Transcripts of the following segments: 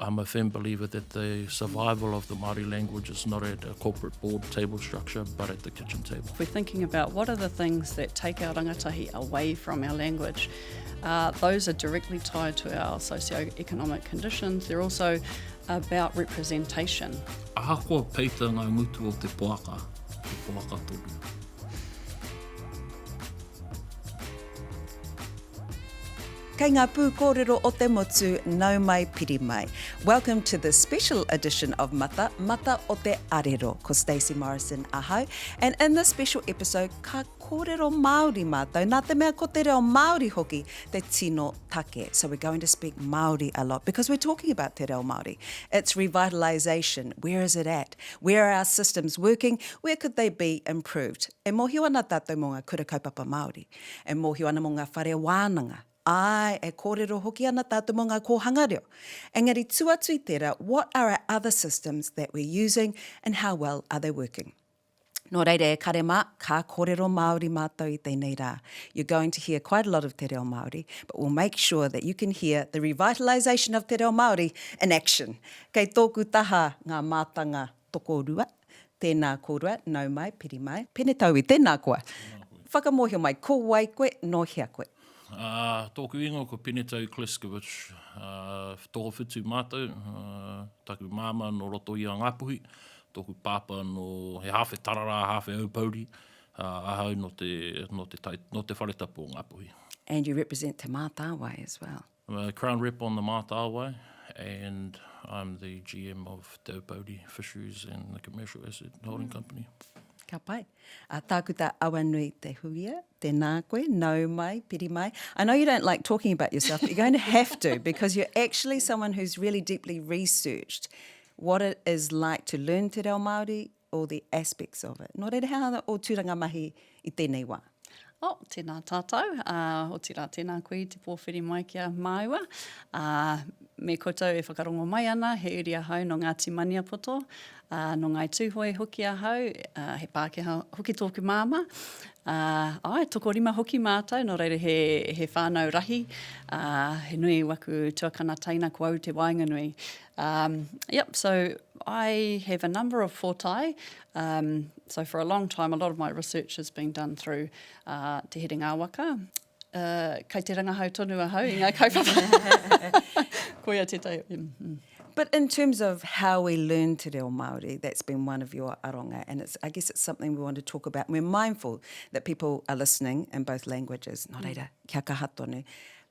I'm a firm believer that the survival of the Māori language is not at a corporate board table structure, but at the kitchen table. If we're thinking about what are the things that take our rangatahi away from our language, those are directly tied to our socio-economic conditions. They're also about representation. Ahakoa peita ngā ngutu o te poaka toru. Kei ngā pū kōrero o te motu, nau mai piri mai. Welcome to the special edition of Mata Aotearoa, ko Stacey Morrison ahau. And in this special episode, ka kōrero Māori mātou, nā te mea ko te reo Māori hoki, te tino take. So we're going to speak Māori a lot because we're talking about te reo Māori. It's revitalisation. Where is it at? Where are our systems working? Where could they be improved? E mohio ana tātou mō ngā kura kaupapa Māori. E mohio ana mō ngā whare wānanga. Ai, e kōrero hoki ana tātou mō ngā kōhanga reo. Engari tuatu I tērā, what are our other systems that we're using and how well are they working? Nō reire e karema, ka kōrero Māori mātou I tēnei rā. You're going to hear quite a lot of te reo Māori, but we'll make sure that you can hear the revitalisation of te reo Māori in action. Kei tōku taha ngā mātanga toko rua, tēnā kōrua, nau mai, piri mai, Penetaui, tēnā koa. Whakamohio mai, ko wai koe, no hea koe. Tōku ingo ko Penetaui Kleskovich, tōku whitu mātou, taku māma no roto I a Ngāpuhi, tōku pāpa no he hawhe tarara, hawhe aupauri, ahau no te wharetapu o Ngāpuhi. And you represent te Mātāwai as well. I'm a Crown Rep on the Mātāwai, and I'm the GM of Te Aupauri Fisheries and the Commercial Asset Holding Company. Ka pai. Dr Awanui Te Huia, tēnā koe, nau mai, piri mai. I know you don't like talking about yourself, but you're going to have to because you're actually someone who's really deeply researched what it is like to learn te reo Māori, all the aspects of it. Nō reira hea o tūranga mahi I tēnei wā. Tēnā tātou, o tira tēnā koe te pōwhiri mai kia māua. Me koutou e whakarongo mai ana, he uri ahau no Ngāti Maniapoto, no ngai tūhoi hoki ahau, he Pākehā hoki tōku māma. Toko rima hoki mātou, no reira he whānau rahi, he nui waku tuakana taina ko au te wainganui. So I have a number of fortai. So for a long time, a lot of my research has been done through te herenga waka. Kei te rangahau tonu ahau, I ngā kaupapa. Koia te tau. But in terms of how we learn te reo Māori, that's been one of your aronga, and I guess it's something we want to talk about. We're mindful that people are listening in both languages. Nō reira, kia kaha tonu.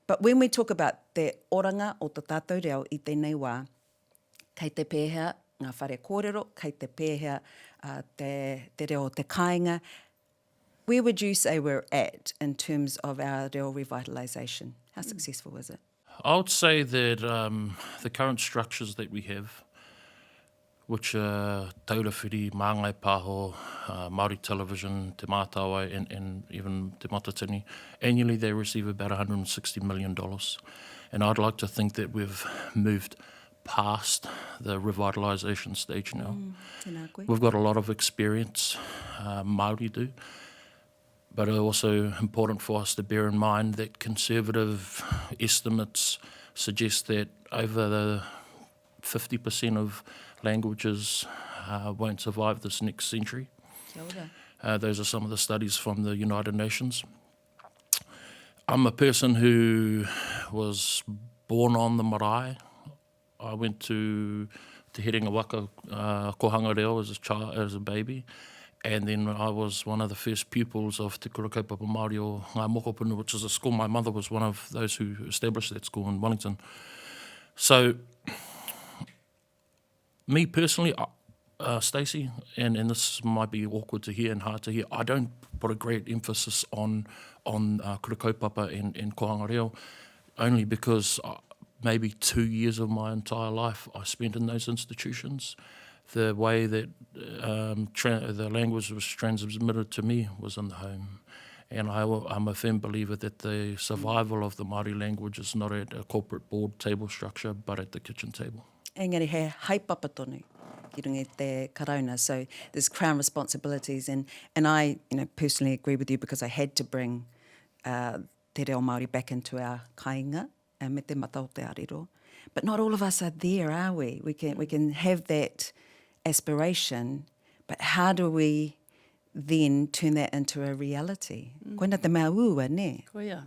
But when we talk about te oranga o te tātou reo I tēnei wā, kei te pēhea ngā whare kōrero, kei te pēhea te reo te kāinga, where would you say we're at in terms of our reo revitalisation? How successful is it? I would say that the current structures that we have, which are Taurawhiri, Māngai, Pāho, Māori Television, Te Mātāwai, and even Te Matatini, annually they receive about $160 million. And I'd like to think that we've moved past the revitalisation stage now. We've got a lot of experience, Māori do, but it's also important for us to bear in mind that conservative estimates suggest that over the 50% of languages won't survive this next century. Those are some of the studies from the United Nations. I'm a person who was born on the marae. I went to Te Herenga Waka kohanga reo as a baby, and then I was one of the first pupils of Te Kura Kaupapa Māori o Ngā Mokopuna, which is a school. My mother was one of those who established that school in Wellington. So, me personally, Stacey, and this might be awkward to hear and hard to hear, I don't put a great emphasis on Kura Kaupapa and kohanga reo, only because maybe 2 years of my entire life I spent in those institutions. The way that the language was transmitted to me was in the home. And I'm a firm believer that the survival of the Māori language is not at a corporate board table structure, but at the kitchen table. Engari he haipapa tonu ki runga te karauna. So there's Crown responsibilities, and I personally agree with you because I had to bring te reo Māori back into our kāinga me te mata o te arero. But not all of us are there, are we? We can have that aspiration, but how do we then turn that into a reality? Koina te mea ua, ne? Ko ia.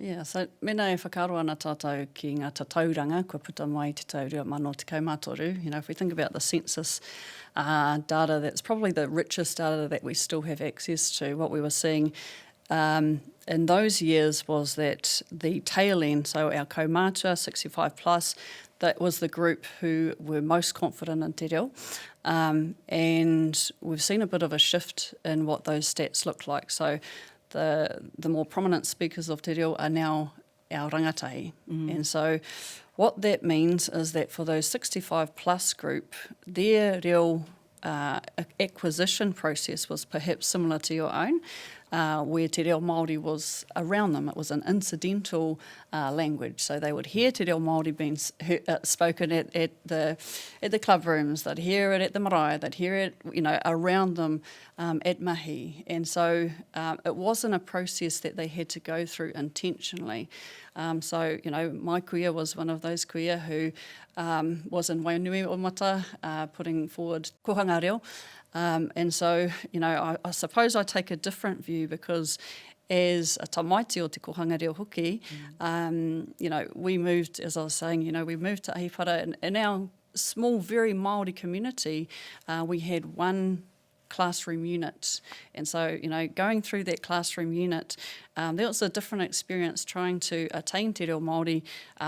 Yeah, so mena e whakaroa ana tātou ki ngā tatauranga, kua puta mai te taurua mano te kaumātoru. You know, if we think about the census data, that's probably the richest data that we still have access to. What we were seeing in those years was that the tail end, so our kaumātua, 65 plus, that was the group who were most confident in te reo. And we've seen a bit of a shift in what those stats look like. So the more prominent speakers of te reo are now our rangatahi. And so what that means is that for those 65 plus group, their reo acquisition process was perhaps similar to your own, where te reo Māori was around them. It was an incidental language. So they would hear te reo Māori being spoken at the club rooms, they'd hear it at the marae, they'd hear it, you know, around them at mahi. And so it wasn't a process that they had to go through intentionally. So, you know, my kuia was one of those kuia who was in Wainui o Mata, putting forward kohanga reo. And so, you know, I suppose I take a different view because as a tamaiti o te kohanga reo hoki, you know, we moved, as I was saying, you know, we moved to Ahipara, and in our small, very Māori community, we had one classroom unit. And so, you know, going through that classroom unit, there was a different experience trying to attain te reo Māori,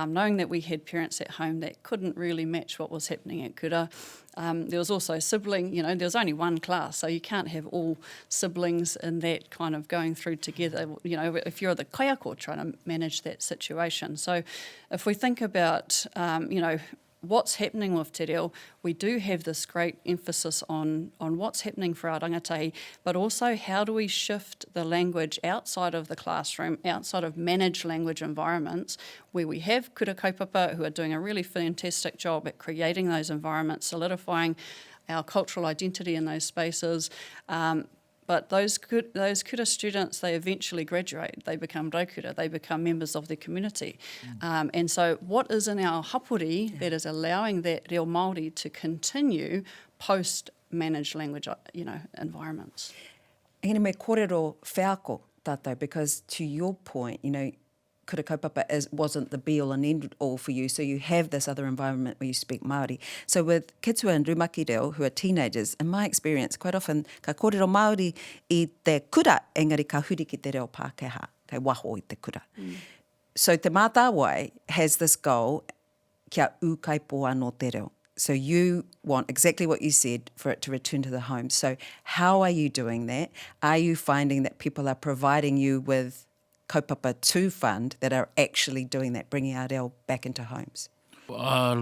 knowing that we had parents at home that couldn't really match what was happening at kura. There was also sibling, you know, there was only one class, so you can't have all siblings in that kind of going through together, you know, if you're the kaiako trying to manage that situation. So if we think about, you know, what's happening with te reo, we do have this great emphasis on what's happening for our rangatahi, but also how do we shift the language outside of the classroom, outside of managed language environments, where we have kura kaupapa who are doing a really fantastic job at creating those environments, solidifying our cultural identity in those spaces. But those kura students, they eventually graduate, they become raukura, they become members of their community. And so what is in our hapori that is allowing that reo Māori to continue post-managed language, you know, environments? Hina me kōrero wheako tātou, because to your point, you know, kura kaupapa wasn't the be-all and end-all for you, so you have this other environment where you speak Māori. So with kids who are in rumaki reo, who are teenagers, in my experience, quite often, ka kōrero Māori I te kura, engari ka huri ki te reo Pākehā, kei waho I te kura. So te Mātāwai has this goal, kia ukaipo anō te reo. So you want exactly what you said, for it to return to the home. So how are you doing that? Are you finding that people are providing you with kaupapa to fund that are actually doing that, bringing our reo back into homes?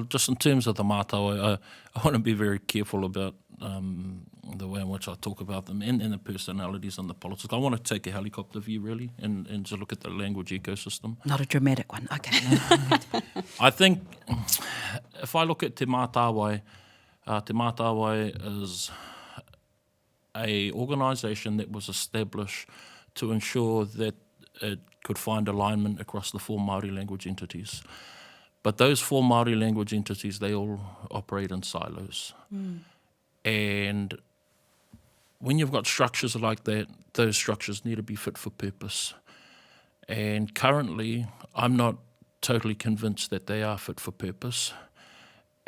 Just in terms of the Mātāwai, I want to be very careful about the way in which I talk about them and the personalities and the politics. I want to take a helicopter view, really, and to look at the language ecosystem. Not a dramatic one, okay. I think if I look at te Mātāwai is a organisation that was established to ensure that it could find alignment across the 4 Māori language entities. But those 4 Māori language entities, they all operate in silos. And when you've got structures like that, those structures need to be fit for purpose. And currently, I'm not totally convinced that they are fit for purpose.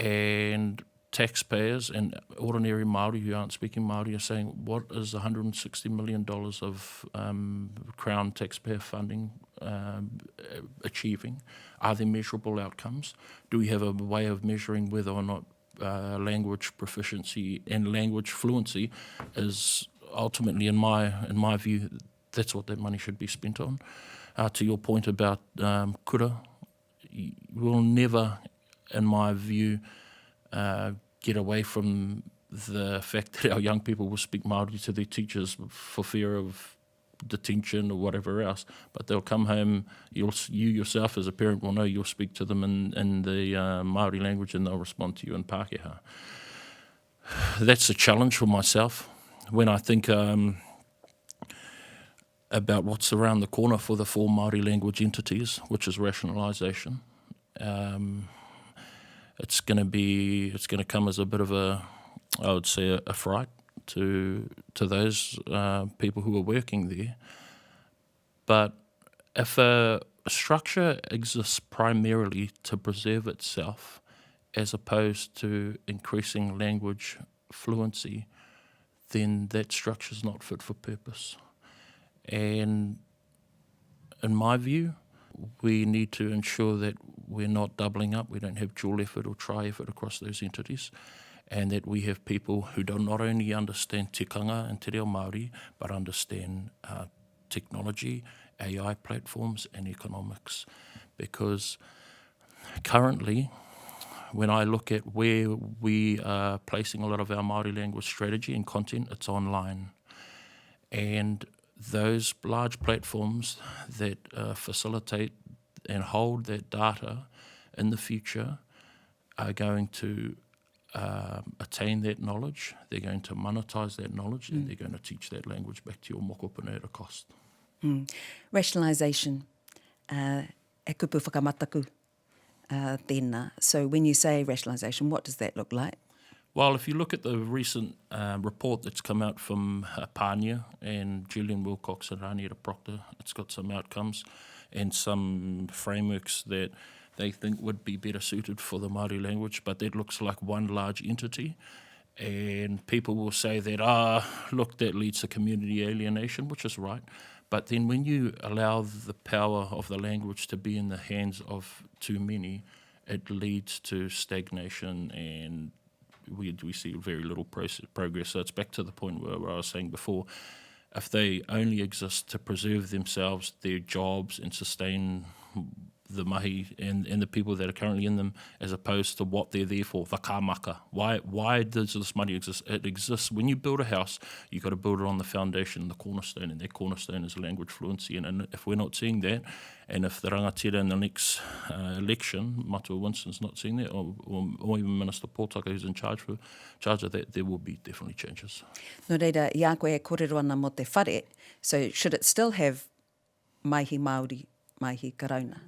And taxpayers and ordinary Māori who aren't speaking Māori are saying, what is $160 million of Crown taxpayer funding achieving? Are there measurable outcomes? Do we have a way of measuring whether or not language proficiency and language fluency is ultimately, in my view, that's what that money should be spent on? To your point about kura, we'll never, in my view, get away from the fact that our young people will speak Māori to their teachers for fear of detention or whatever else, but they'll come home, you yourself as a parent will know you'll speak to them in the Māori language and they'll respond to you in Pākehā. That's a challenge for myself when I think about what's around the corner for the 4 Māori language entities, which is rationalisation. It's going to come as a bit of I would say, a fright to those people who are working there. But if a structure exists primarily to preserve itself, as opposed to increasing language fluency, then that structure is not fit for purpose. And in my view, we need to ensure that we're not doubling up, we don't have dual effort or tri-effort across those entities, and that we have people who do not only understand tikanga and te reo Māori, but understand technology, AI platforms and economics. Because currently, when I look at where we are placing a lot of our Māori language strategy and content, it's online. And those large platforms that facilitate and hold that data in the future are going to attain that knowledge, they're going to monetize that knowledge, and they're going to teach that language back to your mokopuna at a cost. Rationalisation, e kupu whakamataku tēnā. So when you say rationalisation, what does that look like? Well, if you look at the recent report that's come out from Pānia and Julian Wilcox and Raniera Proctor, it's got some outcomes and some frameworks that they think would be better suited for the Māori language, but that looks like one large entity. And people will say that, look, that leads to community alienation, which is right. But then when you allow the power of the language to be in the hands of too many, it leads to stagnation, and we see very little progress. So it's back to the point where I was saying before, if they only exist to preserve themselves, their jobs, and sustain the mahi and the people that are currently in them, as opposed to what they're there for, the kāmaka. Why does this money exist? It exists. When you build a house, you've got to build it on the foundation, the cornerstone, and that cornerstone is language fluency. And if we're not seeing that, and if the rangatira in the next election, Matua Winston's not seeing that, or even Minister Pōtaka who's in charge of that, there will be definitely changes. No reira, i a koe e kōrero ana mo te whare, so should it still have maihi Māori, maihi karauna?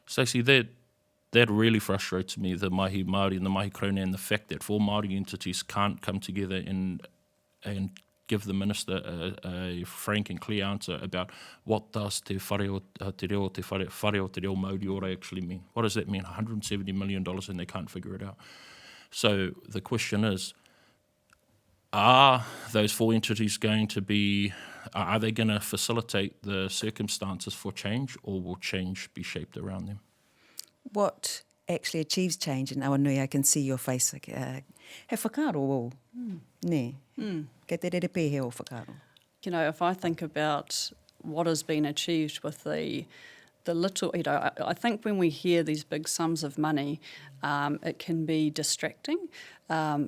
Stacey, that really frustrates me, the mahi Māori and the mahi karauna, and the fact that four Māori entities can't come together and give the minister a frank and clear answer about what does te whare o te reo Māori ora actually mean. What does that mean? $170 million, and they can't figure it out. So the question is, are those four entities going to be, are they going to facilitate the circumstances for change, or will change be shaped around them? What actually achieves change? And Awanui, I can see your face. He whakaaro o. Ne. Kei te rerepe he o whakaaro. You know, if I think about what has been achieved with the little, you know, I think when we hear these big sums of money, it can be distracting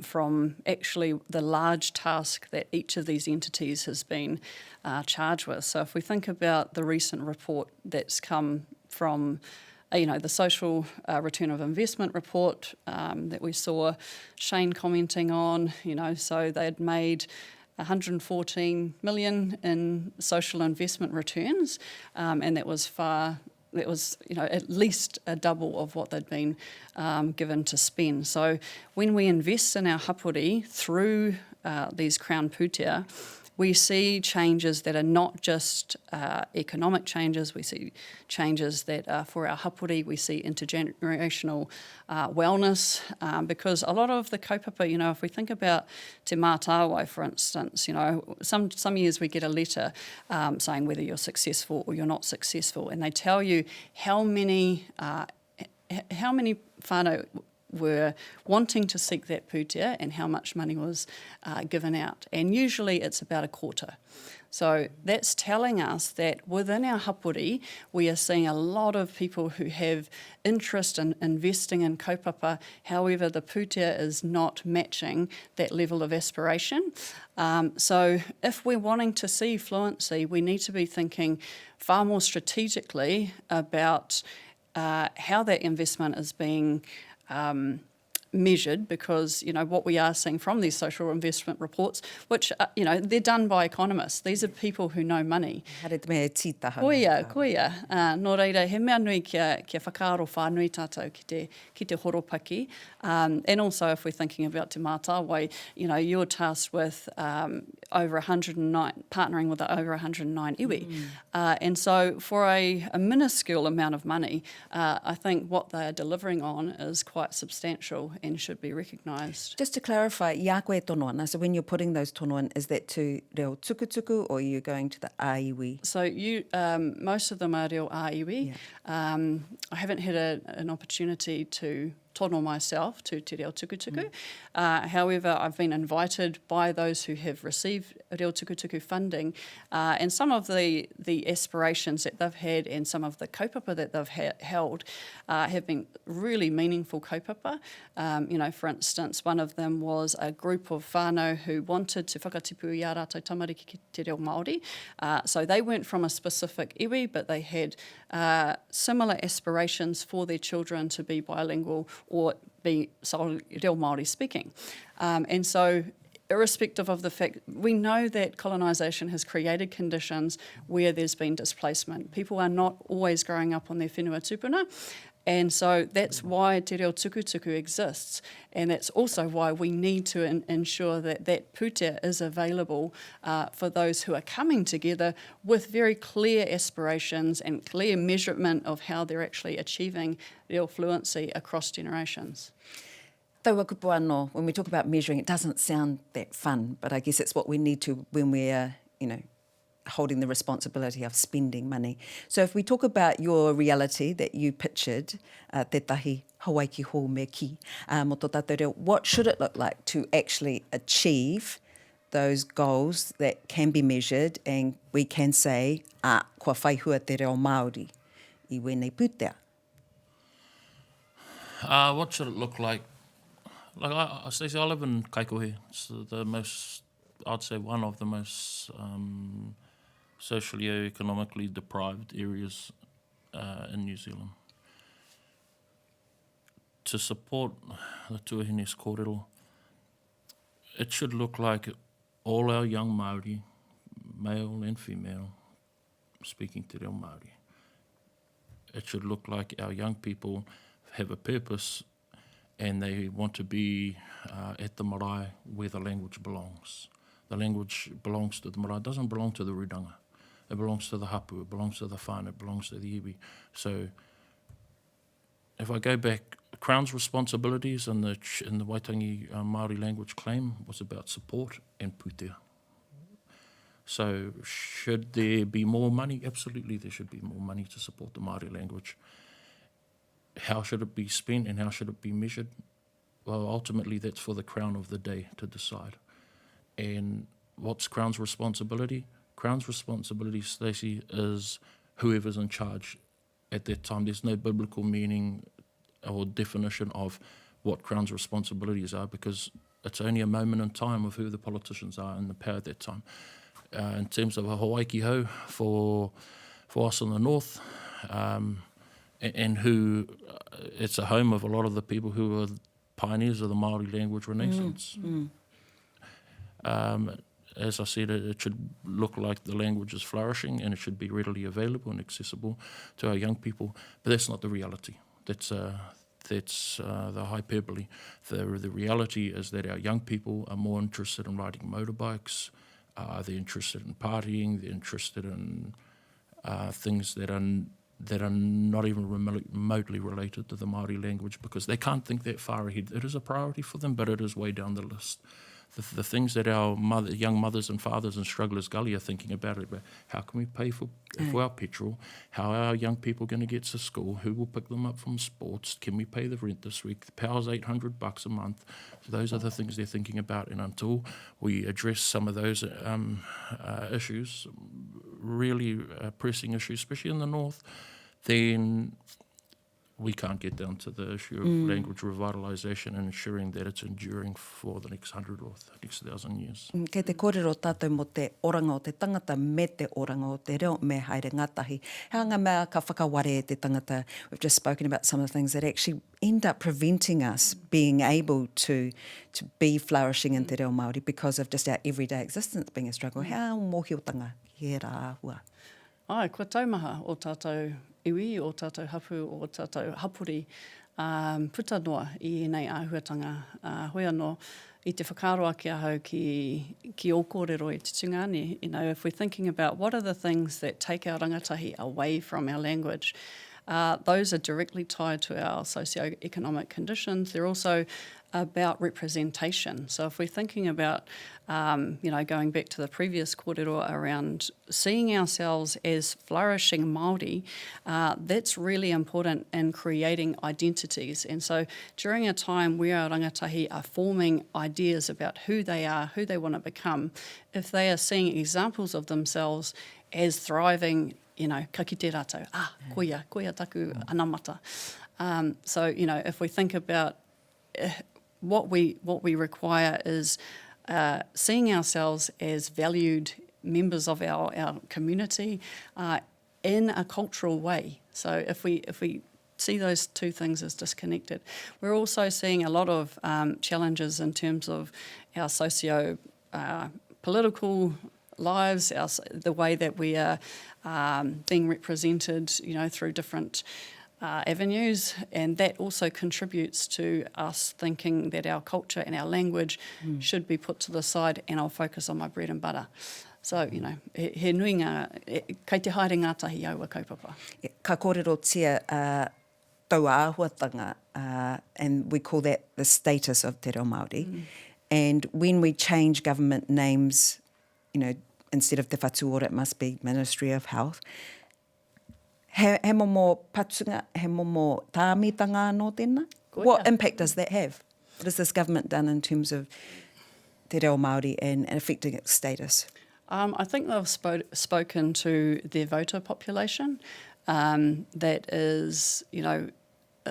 from actually the large task that each of these entities has been charged with. So if we think about the recent report that's come from, you know, the social return of investment report that we saw Shane commenting on, you know, so they'd made 114 million in social investment returns, and that was, you know, at least a double of what they'd been given to spend. So when we invest in our hapori through these Crown pūtea, we see changes that are not just economic changes, we see changes that are for our hapori, we see intergenerational wellness, because a lot of the kaupapa, you know, if we think about te Mātāwai, for instance, you know, some years we get a letter saying whether you're successful or you're not successful, and they tell you how many whānau were wanting to seek that pūtea and how much money was given out. And usually it's about a quarter. So that's telling us that within our hapori, we are seeing a lot of people who have interest in investing in kaupapa. However, the pūtea is not matching that level of aspiration. So if we're wanting to see fluency, we need to be thinking far more strategically about how that investment is being measured because, what we are seeing from these social investment reports, which, they're done by economists. These are people who know money. Hare te mea tītaha. Koia. Nō reira, he mea nui kia whakaaro whānui tātou ki te horopaki. And also, if we're thinking about te Mātāwai, you're tasked with over 109, partnering with over 109 iwi. And so for a minuscule amount of money, I think what they are delivering on is quite substantial and should be recognised. Just to clarify, ia koe tono ana, so when you're putting those tono in, is that to reo tukutuku or are you going to the āiwi? So most of them are reo āiwi. Yeah. I haven't had an opportunity to tono myself to te reo tukutuku. However, I've been invited by those who have received reo tukutuku funding, and some of the aspirations that they've had and some of the kaupapa that they've held have been really meaningful kaupapa. For instance, one of them was a group of whānau who wanted to whakatipu i ā rātou tamariki ki te reo Māori. So they weren't from a specific iwi, but they had similar aspirations for their children to be bilingual or be reo Māori speaking. And so irrespective of the fact, we know that colonisation has created conditions where there's been displacement. People are not always growing up on their whenua tupuna, and so that's why te reo tukutuku exists, and that's also why we need to ensure that that putea is available for those who are coming together with very clear aspirations and clear measurement of how they're actually achieving reo fluency across generations. Taua kupu anō, when we talk about measuring, it doesn't sound that fun, but I guess it's what we need to when we're, holding the responsibility of spending money. So if we talk about your reality that you pictured, te tahi Hawaii ki hou me ki, mo tō tātou reo, what should it look like to actually achieve those goals that can be measured and we can say, kua whaihua te reo Māori I wēnei putea? What should it look like? Stacey, I live in Kaikohe. It's I'd say one of the most socio-economically deprived areas in New Zealand. To support the tuahine's kōrero, it should look like all our young Māori, male and female, speaking te reo Māori. It should look like our young people have a purpose and they want to be at the marae where the language belongs. The language belongs to the marae. It doesn't belong to the ruranga. It belongs to the hapu, it belongs to the whānau, it belongs to the iwi. So if I go back, Crown's responsibilities in the Waitangi Māori language claim was about support and putea. So should there be more money? Absolutely there should be more money to support the Māori language. How should it be spent and how should it be measured? Well, ultimately that's for the Crown of the day to decide. And what's Crown's responsibility? Crown's responsibility, Stacey, is whoever's in charge at that time. There's no biblical meaning or definition of what Crown's responsibilities are because it's only a moment in time of who the politicians are in the power at that time. In terms of a Hawaii ki hou for us in the north, and who it's a home of a lot of the people who are pioneers of the Māori language renaissance. As I said, it should look like the language is flourishing and it should be readily available and accessible to our young people. But that's not the reality. That's the hyperbole. The reality is that our young people are more interested in riding motorbikes, they're interested in partying, they're interested in things that are not even remotely related to the Māori language because they can't think that far ahead. It is a priority for them, but it is way down the list. The things that our young mothers and fathers in Strugglers Gully are thinking about it, how can we pay for our petrol? How are our young people going to get to school? Who will pick them up from sports? Can we pay the rent this week? The power's $800 a month. So those are the things they're thinking about. And until we address some of those issues, really pressing issues, especially in the north, then we can't get down to the issue of language revitalisation and ensuring that it's enduring for the next 100 or the next 1,000 years. Kei te kōrero tātou mo te oranga o te tangata me te oranga o te reo me haere ngatahi. Hanga mea ka whakaware e te tangata. We've just spoken about some of the things that actually end up preventing us being able to be flourishing in te reo Māori because of just our everyday existence being a struggle. How mōhiotanga he rā ahua? Ai, kua taumaha o tātou iwi, o tātou hapu, o tātou hapuri puta noa I nei āhuatanga hoi anō I te whakaroa ki ahau ki o kōrero I te tungane. You know, if we're thinking about what are the things that take our rangatahi away from our language, those are directly tied to our socio-economic conditions. They're also about representation. So if we're thinking about, going back to the previous kōrero around seeing ourselves as flourishing Māori, that's really important in creating identities. And so during a time where our rangatahi are forming ideas about who they are, who they want to become, if they are seeing examples of themselves as thriving, ka ki te rātou, koia taku anamata. So, if we think about what we require is seeing ourselves as valued members of our community in a cultural way. So if we see those two things as disconnected, we're also seeing a lot of challenges in terms of our socio-political lives, the way that we are being represented, through different avenues, and that also contributes to us thinking that our culture and our language should be put to the side, and I'll focus on my bread and butter. So, he nui kei te haere ngātahi aua kaupapa. Ka kōrero tia tau āhuatanga, and we call that the status of te reo Māori. And when we change government names, instead of te whatuora, it must be Ministry of Health. He momo patunga, he momo tāmitanga anō tēnā? What impact does that have? What has this government done in terms of te reo Māori and affecting its status? I think they've spoken to their voter population. That is,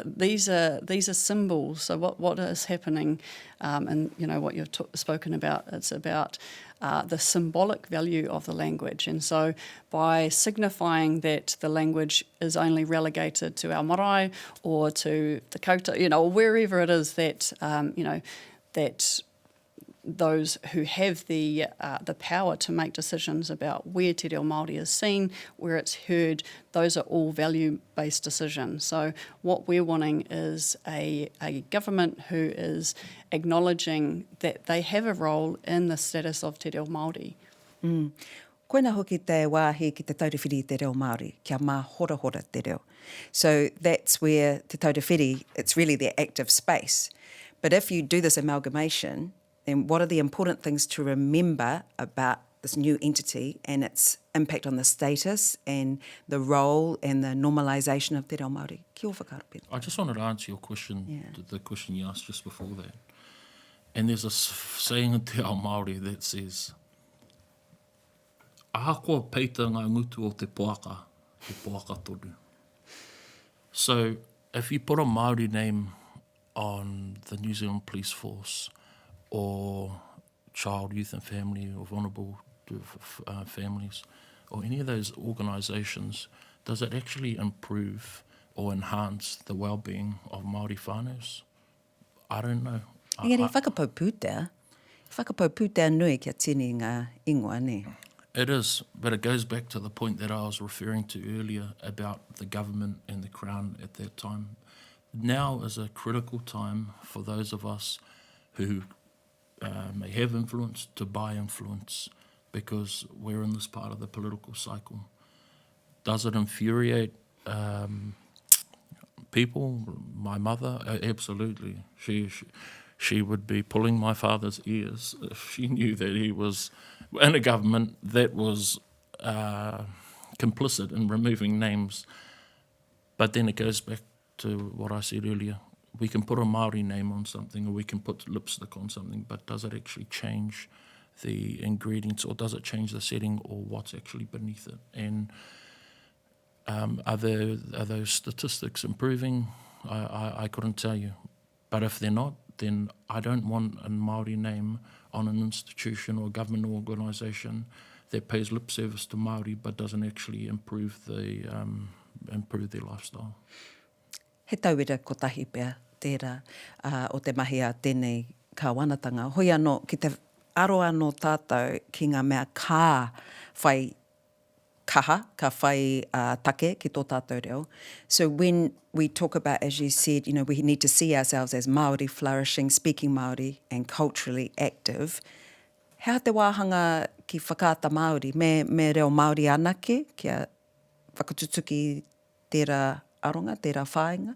these are symbols. So what is happening, and what you've spoken about, it's about the symbolic value of the language. And so by signifying that the language is only relegated to our marae or to the kouta, or wherever it is that, that those who have the power to make decisions about where te reo Māori is seen, where it's heard, those are all value-based decisions. So what we're wanting is a government who is acknowledging that they have a role in the status of te reo Māori. Koina hoki te wāhi ki te taurewhiri te reo Māori, kia mā hora hora te reo. So that's where te taurewhiri, it's really their active space. But if you do this amalgamation, then what are the important things to remember about this new entity and its impact on the status and the role and the normalisation of te reo Māori? Kia ora whakaaro, Peter. I just wanted to answer your question, the question you asked just before that. And there's a saying in te ao Māori that says, ahakoa peita ngā ngutu o te poaka tonu. So if you put a Māori name on the New Zealand Police Force, or Child, Youth and Family, or vulnerable families, or any of those organisations, does it actually improve or enhance the well-being of Māori whānaus? I don't know. Engari, whakapau nui kia tini ngā ingoa, ne? It is, but it goes back to the point that I was referring to earlier about the government and the Crown at that time. Now is a critical time for those of us who may have influence to buy influence, because we're in this part of the political cycle. Does it infuriate people? My mother, absolutely. She would be pulling my father's ears if she knew that he was in a government that was complicit in removing names. But then it goes back to what I said earlier. We can put a Māori name on something, or we can put lipstick on something, but does it actually change the ingredients, or does it change the setting, or what's actually beneath it? And Are those statistics improving? I couldn't tell you. But if they're not, then I don't want a Māori name on an institution or government organisation that pays lip service to Māori but doesn't actually improve their lifestyle. He tauira kotahi pea tērā o te mahi a tēnei kāwanatanga. Hoi anō, ki te aro anō tātou ki ngā mea kā whai kaha, ka whai take ki tō tātou reo. So when we talk about, as you said, you know, we need to see ourselves as Māori flourishing, speaking Māori and culturally active, hea te wāhanga ki whakaata Māori, me reo Māori anake, kia whakatutuki tērā aronga, tērā whāinga?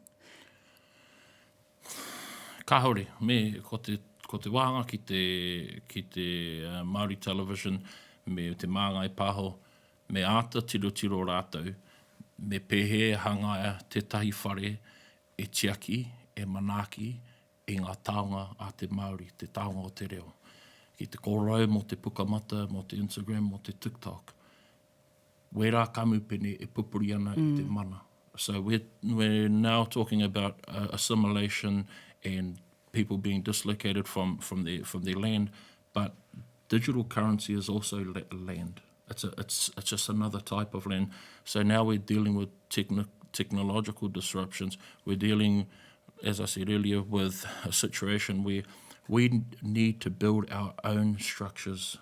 Ka haure, ko te wāhanga ki te Māori television, me te Māngai Pāho, me āta tiro rātou, me pehe hangaia te tahi whare e tiaki, e manaki, i ngā taonga a te Māori, te taonga o te reo. Ki te kōrau, mo te pukamata, mo te Instagram, mo te TikTok. Wērā kamupene e pupuri ana i te mana. So we're now talking about assimilation and people being dislocated from their land, but digital currency is also land. It's just another type of land. So now we're dealing with technological disruptions. We're dealing, as I said earlier, with a situation where we need to build our own structures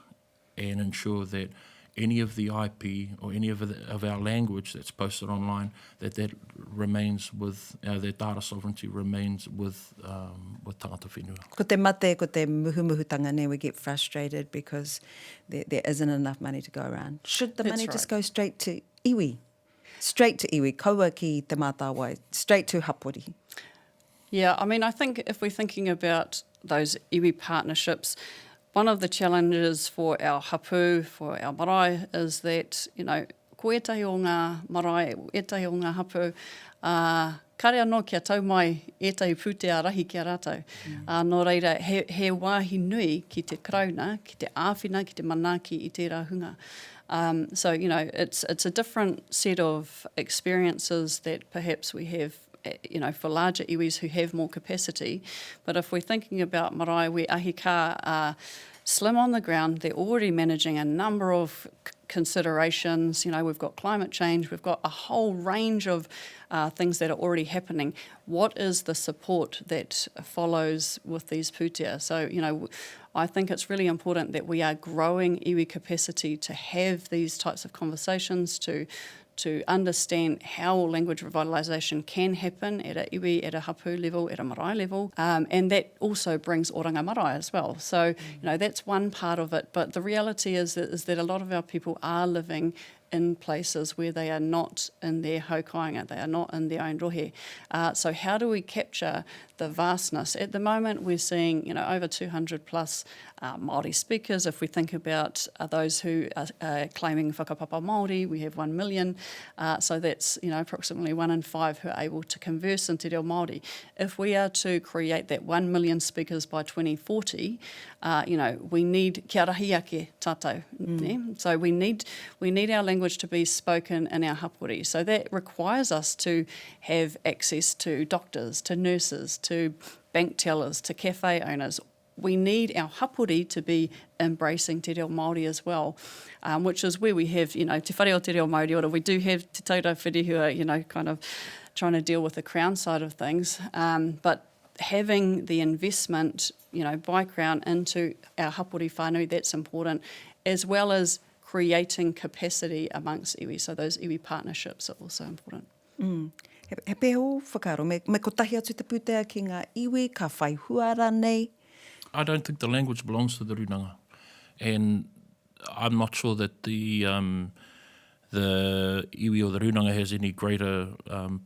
and ensure that any of the IP or any of our language that's posted online, that remains with, that data sovereignty remains with tangata whenua. Ko te mate, ko te muhumuhutanga, we get frustrated because there isn't enough money to go around. Should the money just go straight to iwi? Straight to iwi, kaua ki te Mātāwai, straight to hapori? Yeah, I mean, I think if we're thinking about those iwi partnerships, one of the challenges for our hapu, for our marae, is that, you know, ko etahi o ngā marae, etahi o ngā hapu, kare anō kia tau mai etahi pūtea rahi kia rātou. Nō reira, he wāhi nui ki te krauna, ki te āwhina, ki te manaki i tērā hunga. So, you know, it's a different set of experiences that perhaps we have, you know, for larger iwis who have more capacity. But if we're thinking about marae where ahika are slim on the ground, they're already managing a number of considerations. You know, we've got climate change, we've got a whole range of things that are already happening. What is the support that follows with these pūtea? So, you know, I think it's really important that we are growing iwi capacity to have these types of conversations, to understand how language revitalisation can happen at a iwi, at a hapu level, at a marae level, and that also brings oranga marae as well. So, you know, that's one part of it, but the reality is that a lot of our people are living in places where they are not in their haukainga, they are not in their own rohe. So how do we capture the vastness? At the moment, we're seeing, you know, over 200 plus Māori speakers. If we think about those who are claiming whakapapa Māori, we have 1 million. So that's, you know, approximately 1 in 5 who are able to converse in te reo Māori. If we are to create that 1 million speakers by 2040, you know, we need kia rahi ake tātou. So we need our language to be spoken in our hapori. So that requires us to have access to doctors, to nurses, to bank tellers, to cafe owners. We need our hapori to be embracing te reo Māori as well, which is where we have, you know, te whare o te reo Māori ora. We do have te taurau who are, you know, kind of trying to deal with the Crown side of things, but having the investment, you know, by Crown into our hapori whānui, that's important, as well as creating capacity amongst iwi. So those iwi partnerships are also important. He peho whakaro, me kotahi atu te pūtea ki ngā iwi, ka whai huara nei? I don't think the language belongs to the runanga. And I'm not sure that the iwi or the runanga has any greater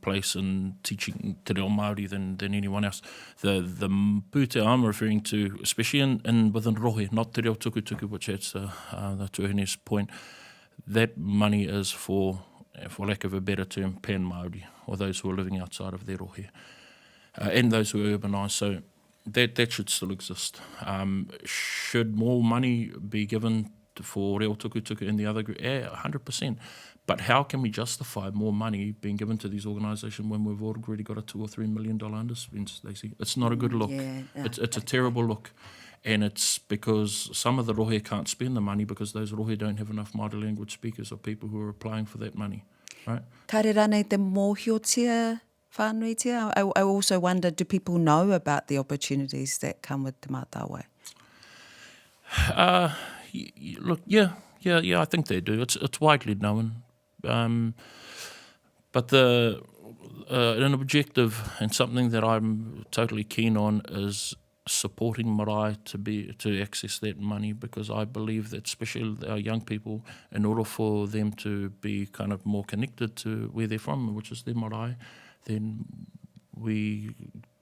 place in teaching te reo Māori than anyone else. The pūtea I'm referring to, especially within rohe, not te reo tukutuku, which that's the tuhine's point, that money is for lack of a better term, pan Māori, or those who are living outside of their rohe, and those who are urbanised. So that should still exist. Should more money be given for Reo Tukutuku and the other group. Yeah, 100%. But how can we justify more money being given to these organisations when we've already got a $2 or $3 million underspend, Stacey? It's not a good look. It's a terrible look. And it's because some of the rohe can't spend the money because those rohe don't have enough Māori language speakers or people who are applying for that money, right? Kāre rānei te mōhiotia whānuitia? I also wonder, do people know about the opportunities that come with Te Mātāwai? Look, yeah, I think they do. It's widely known. But an objective and something that I'm totally keen on is supporting marae to access that money, because I believe that especially our young people, in order for them to be kind of more connected to where they're from, which is their marae, then we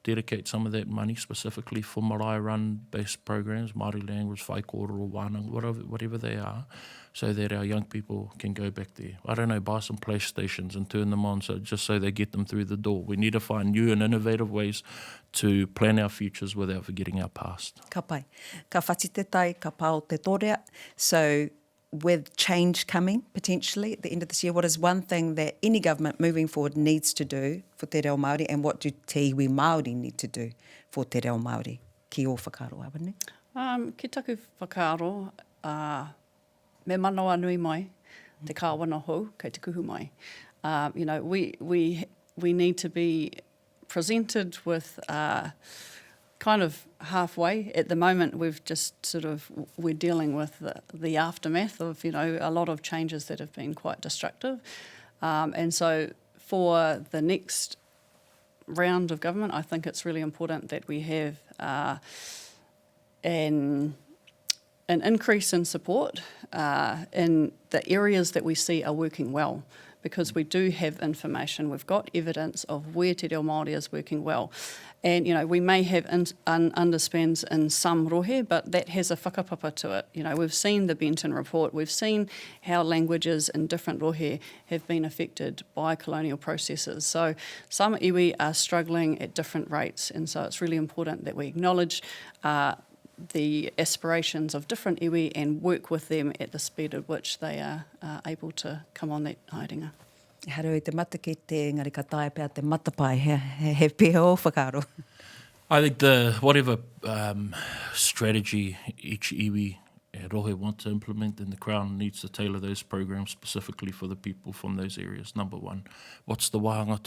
dedicate some of that money specifically for marae-run based programs, Māori language, whaikōrero, or wānanga, whatever they are, so that our young people can go back there. I don't know, buy some PlayStations and turn them on just so they get them through the door. We need to find new and innovative ways to plan our futures without forgetting our past. Ka pai. Ka whatitetai, ka pāo te torea. So with change coming potentially at the end of this year, what is one thing that any government moving forward needs to do for te reo Māori, and what do te iwi Māori need to do for te reo Māori? Ki o whakaaro, Awanui? Ki taku whakaaro, me manawa nui mai, te kāwana hou, kei te kuhu mai. We need to be presented with kind of halfway. At the moment, we're dealing with the aftermath of, a lot of changes that have been quite destructive. And so for the next round of government, I think it's really important that we have an increase in support in the areas that we see are working well, because we do have information, we've got evidence of where te reo Māori is working well. And, we may have underspends in some rohe, but that has a whakapapa to it. We've seen the Benton report, we've seen how languages in different rohe have been affected by colonial processes. So some iwi are struggling at different rates, and so it's really important that we acknowledge the aspirations of different iwi and work with them at the speed at which they are able to come on that haerenga. Haroi te mata ki te ngari ka tae pēr te matapai, he pēha o whakaaro. I think whatever strategy each iwi rohe want to implement, then the Crown needs to tailor those programs specifically for the people from those areas. Number one, what's the wahanga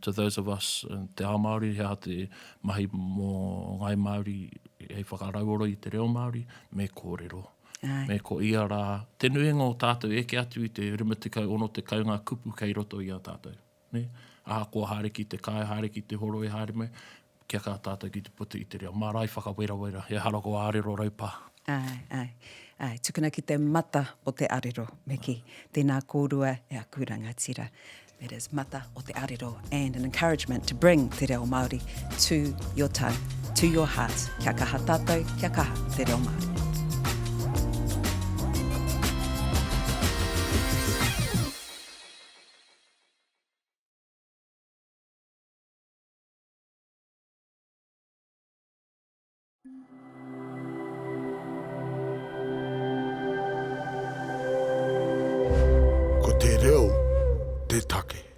to those of us te ao Māori, hea te mahi mō ngai Māori hei whakarauoro I te reo Māori, me kōrero. Me ko ia rā. Te nuinga o tātou eke atu I te rimatikau ono te kaunga kupu kei roto I a tātou. Ne? Aha kua haere ki te kai, haere ki te horo e haere me, kia ka tātou ki te putu I te reo. Mārai whakawera, he hara ko ārero raupā. Ai, tukuna ki te mata o te arero, me ki tēnā kōrua e a kūranga tira. That is mata o te arero, and an encouragement to bring te reo Māori to your tongue, to your heart. Kia kaha tātou, kia kaha te reo Māori. Ko te reo, te take.